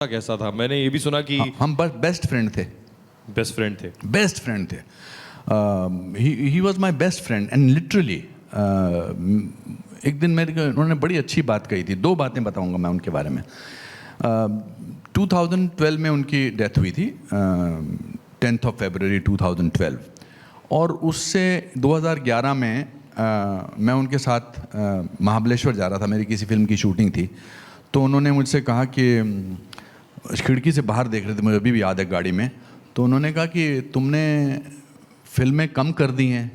कैसा था? मैंने ये भी सुना कि हम बस बेस्ट फ्रेंड थे। बेस्ट फ्रेंड थे। He was my best friend and literally एक दिन मेरे को उन्होंने बड़ी अच्छी बात कही थी। दो बातें बताऊंगा मैं उनके बारे में। 2012 में उनकी डेथ हुई थी, 10th of February 2012। और उससे 2011 में मैं उनके साथ महाबलेश्वर जा रहा था, मेरी किसी फिल्म की शूटिंग थी। तो उन्होंने मुझसे कहा कि खिड़की से बाहर देख रहे थे, मुझे अभी भी याद है गाड़ी में। तो उन्होंने कहा कि तुमने फिल्में कम कर दी हैं,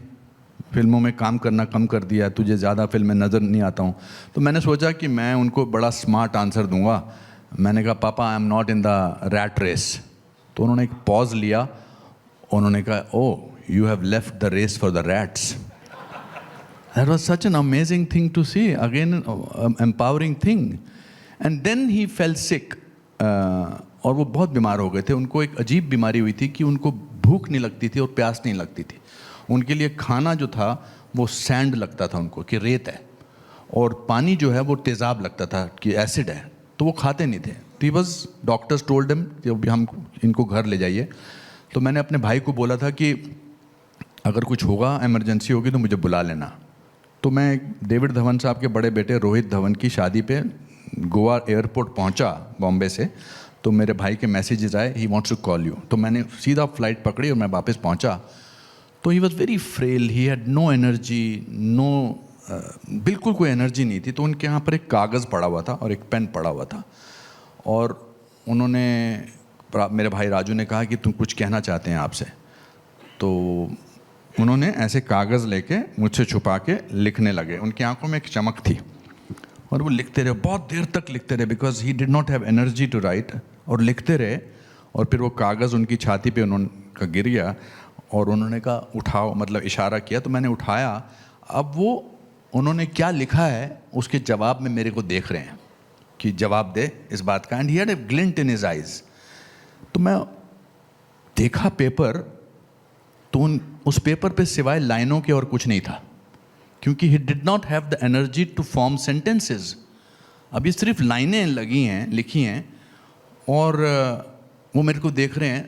फिल्मों में काम करना कम कर दिया, तुझे ज़्यादा फिल्में नज़र नहीं आता हूँ। तो मैंने सोचा कि मैं उनको बड़ा स्मार्ट आंसर दूंगा। मैंने कहा पापा I am not in the rat race. तो उन्होंने एक पॉज लिया, उन्होंने कहा oh you have left the race for the rats. That was such an amazing thing to see, again empowering thing. And then he fell sick, और वो बहुत बीमार हो गए थे। उनको एक अजीब बीमारी हुई थी कि उनको भूख नहीं लगती थी और प्यास नहीं लगती थी। उनके लिए खाना जो था वो सैंड लगता था उनको, कि रेत है, और पानी जो है वो तेज़ाब लगता था कि एसिड है, तो वो खाते नहीं थे। तो बस डॉक्टर्स टोल्ड देम कि अभी हम इनको घर ले जाइए। तो मैंने अपने भाई को बोला था कि अगर कुछ होगा, इमरजेंसी होगी तो मुझे बुला लेना। तो मैं डेविड धवन साहब के बड़े बेटे रोहित धवन की शादी पे गोवा एयरपोर्ट पहुंचा बॉम्बे से। तो मेरे भाई के मैसेजेस आए, he wants to call you. तो मैंने सीधा फ्लाइट पकड़ी और मैं वापस पहुंचा। तो he was very frail, he had no energy, बिल्कुल कोई एनर्जी नहीं थी। तो उनके यहाँ पर एक कागज़ पड़ा हुआ था और एक पेन पड़ा हुआ था, और उन्होंने, मेरे भाई राजू ने कहा कि तुम कुछ कहना चाहते हैं आपसे। तो उन्होंने ऐसे कागज़ लेके मुझसे छुपा के लिखने लगे। उनकी आंखों में एक चमक थी और वो लिखते रहे, बहुत देर तक लिखते रहे, because he did not have energy to write. और लिखते रहे, और फिर वो कागज़ उनकी छाती पे उन्होंने गिर गया, और उन्होंने कहा उठाओ, मतलब इशारा किया। तो मैंने उठाया। अब वो उन्होंने क्या लिखा है उसके जवाब में मेरे को देख रहे हैं कि जवाब दे इस बात का। And he had a glint in his eyes. तो मैं देखा पेपर, तो उस पेपर पे सिवाय लाइनों के और कुछ नहीं था, क्योंकि he did not have the energy to form sentences. अभी सिर्फ लाइनें लगी हैं, लिखी हैं, और वो मेरे को देख रहे हैं।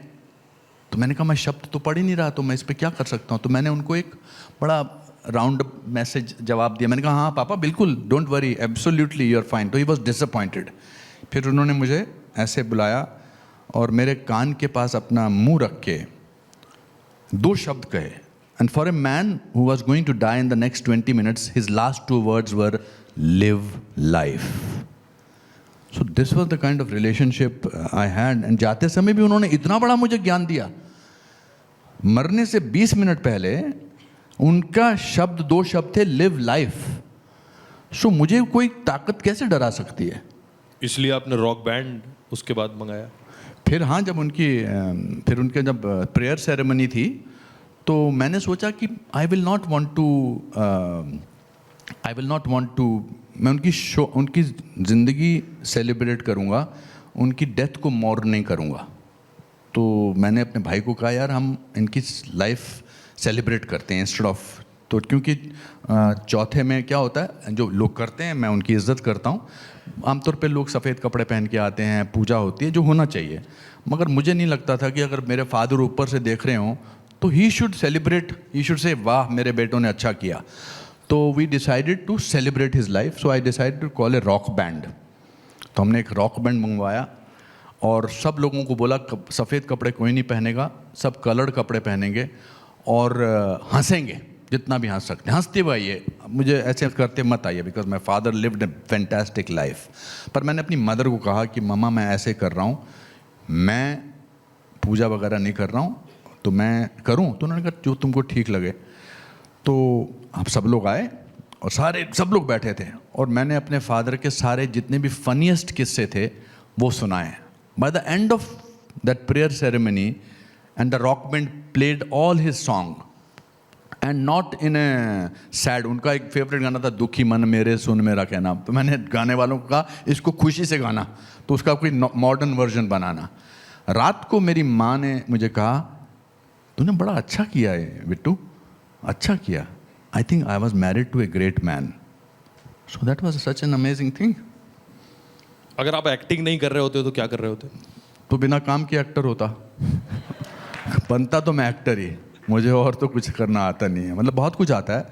तो मैंने कहा मैं शब्द तो पढ़ ही नहीं रहा, तो मैं इस पर क्या कर सकता हूँ। तो मैंने उनको एक बड़ा राउंड मैसेज जवाब दिया। मैंने कहा हाँ पापा बिल्कुल, don't worry, absolutely you are fine. तो ही वॉज डिसअपॉइंटेड। फिर उन्होंने मुझे ऐसे बुलाया और मेरे कान के पास अपना मुंह रख के दो शब्द कहे। And for a man who was going to die in the next 20 minutes, his last two words were, live life. So this was the kind of relationship I had. And जाते समय भी उन्होंने इतना बड़ा मुझे ज्ञान दिया। मरने से 20 मिनट पहले उनका शब्द, दो शब्द थे, live life. So मुझे कोई ताकत कैसे डरा सकती है? इसलिए आपने रॉक बैंड उसके बाद मंगाया? फिर हाँ, जब उनके जब प्रेयर सेरेमनी थी, तो मैंने सोचा कि I will not want to मैं उनकी ज़िंदगी सेलिब्रेट करूँगा, उनकी डेथ को मॉर्न नहीं करूँगा। तो मैंने अपने भाई को कहा यार हम इनकी लाइफ सेलिब्रेट करते हैं इंस्टेड ऑफ। तो क्योंकि चौथे में क्या होता है, जो लोग करते हैं मैं उनकी इज़्ज़त करता हूँ। आमतौर पे लोग सफ़ेद कपड़े पहन के आते हैं, पूजा होती है, जो होना चाहिए। मगर मुझे नहीं लगता था कि अगर मेरे फादर ऊपर से देख रहे हों तो he should celebrate, he should say वाह मेरे बेटों ने अच्छा किया। तो we decided to celebrate his life. So I decided to call a rock band. तो हमने एक रॉक बैंड मंगवाया और सब लोगों को बोला सफ़ेद कपड़े कोई नहीं पहनेगा, सब कलर्ड कपड़े पहनेंगे और हंसेंगे जितना भी हंस सकते हैं, हंसते हुए आइए, मुझे ऐसे करते मत आइए, because my father lived A fantastic life. पर मैंने अपनी मदर को कहा कि मम्मा मैं ऐसे कर रहा हूँ, मैं पूजा वगैरह नहीं कर रहा हूँ, तो मैं करूं? तो उन्होंने कहा जो तुमको ठीक लगे। तो हम सब लोग आए और सब लोग बैठे थे, और मैंने अपने फादर के सारे जितने भी फनीएस्ट किस्से थे वो सुनाए। By the end of that prayer ceremony and the rock band played all his song and not in A sad. उनका एक फेवरेट गाना था, दुखी मन मेरे सुन मेरा कहना। तो मैंने गाने वालों को कहा इसको खुशी से गाना, तो उसका कोई मॉडर्न वर्जन बनाना। रात को मेरी माँ ने मुझे कहा तूने बड़ा अच्छा किया है बिट्टू, अच्छा किया। I think I was married to a great man. So that was such an amazing thing. अगर आप एक्टिंग नहीं कर रहे होते तो क्या कर रहे होते? तो बिना काम के एक्टर होता। बनता तो मैं एक्टर ही, मुझे और तो कुछ करना आता नहीं है। मतलब बहुत कुछ आता है,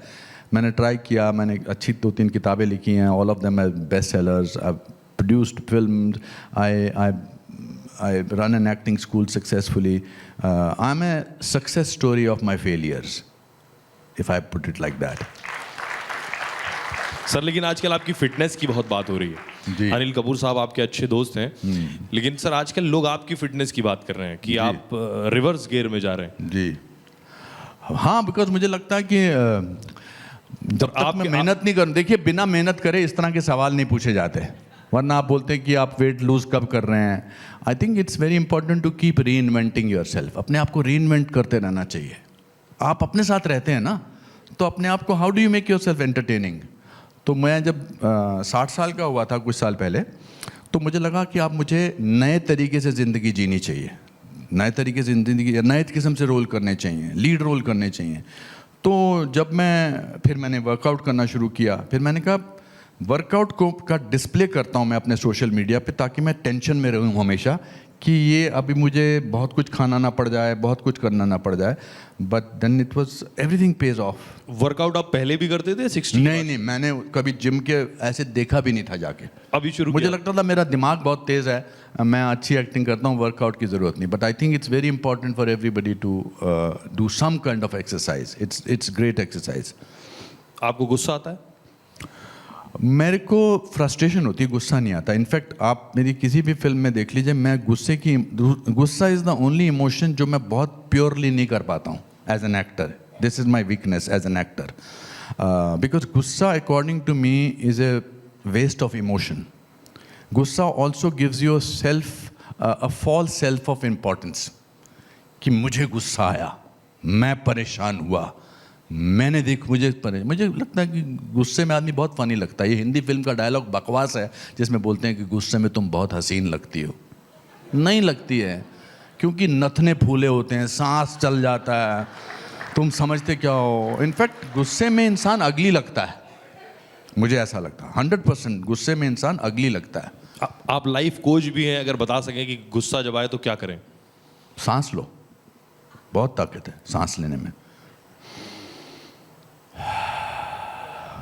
मैंने ट्राई किया, मैंने अच्छी 2-3 किताबें लिखी हैं, all of them are best sellers, I produced films, I run an acting school successfully, I am a success story of my failures, if I put it like that. Sir लेकिन आजकल आपकी fitness की बहुत बात हो रही है। जी। अनिल कपूर साहब आपके अच्छे दोस्त हैं, लेकिन सर आजकल लोग आपकी फिटनेस की बात कर रहे हैं कि आप रिवर्स गियर में जा रहे हैं। जी हाँ, बिकॉज मुझे लगता है कि जब तक मैं मेहनत नहीं करूँ, देखिए बिना मेहनत करे इस तरह के सवाल नहीं पूछे जाते, वरना आप बोलते हैं कि आप वेट लूज कब कर रहे हैं। I think it's very important to keep reinventing yourself, अपने आप को री इन्वेंट करते रहना चाहिए। आप अपने साथ रहते हैं ना, तो अपने आप को how do you make your self entertaining. तो मैं जब 60 साल का हुआ था कुछ साल पहले, तो मुझे लगा कि आप मुझे नए तरीके से ज़िंदगी जीनी चाहिए, नए तरीके से ज़िंदगी, नए किस्म से रोल करने चाहिए, लीड रोल करने चाहिए। तो जब मैंने वर्कआउट करना शुरू किया, फिर मैंने कहा वर्कआउट का डिस्प्ले करता हूँ मैं अपने सोशल मीडिया पे, ताकि मैं टेंशन में रहूँ हमेशा कि ये अभी मुझे बहुत कुछ खाना ना पड़ जाए, बहुत कुछ करना ना पड़ जाए। But then it was everything pays off. Workout आप पहले भी करते थे 60? नहीं, मैंने कभी जिम के ऐसे देखा भी नहीं था जाके, अभी शुरू मुझे किया? लगता था मेरा दिमाग बहुत तेज़ है, मैं अच्छी एक्टिंग करता हूँ, वर्कआउट की ज़रूरत नहीं। But I think it's very important for everybody to do some kind of exercise, it's great exercise. आपको गुस्सा आता है? मेरे को फ्रस्ट्रेशन होती है, गुस्सा नहीं आता। इनफैक्ट आप मेरी किसी भी फिल्म में देख लीजिए, मैं गुस्सा इज़ द ओनली इमोशन जो मैं बहुत प्योरली नहीं कर पाता हूँ as an actor. This is my weakness as an actor, because गुस्सा according to me is a waste of emotion. गुस्सा also gives your self a false self of importance, कि मुझे गुस्सा आया, मैं परेशान हुआ, मुझे लगता है कि गुस्से में आदमी बहुत फनी लगता है। ये हिंदी फिल्म का डायलॉग बकवास है जिसमें बोलते हैं कि गुस्से में तुम बहुत हसीन लगती हो। नहीं लगती है, क्योंकि नथने फूले होते हैं, सांस चल जाता है, तुम समझते क्या हो। इनफैक्ट गुस्से में इंसान अगली लगता है, मुझे ऐसा लगता है 100% गुस्से में इंसान अगली लगता है। आप लाइफ कोच भी हैं, अगर बता सकें कि गुस्सा जब आए तो क्या करें? सांस लो, बहुत ताकत है सांस लेने में।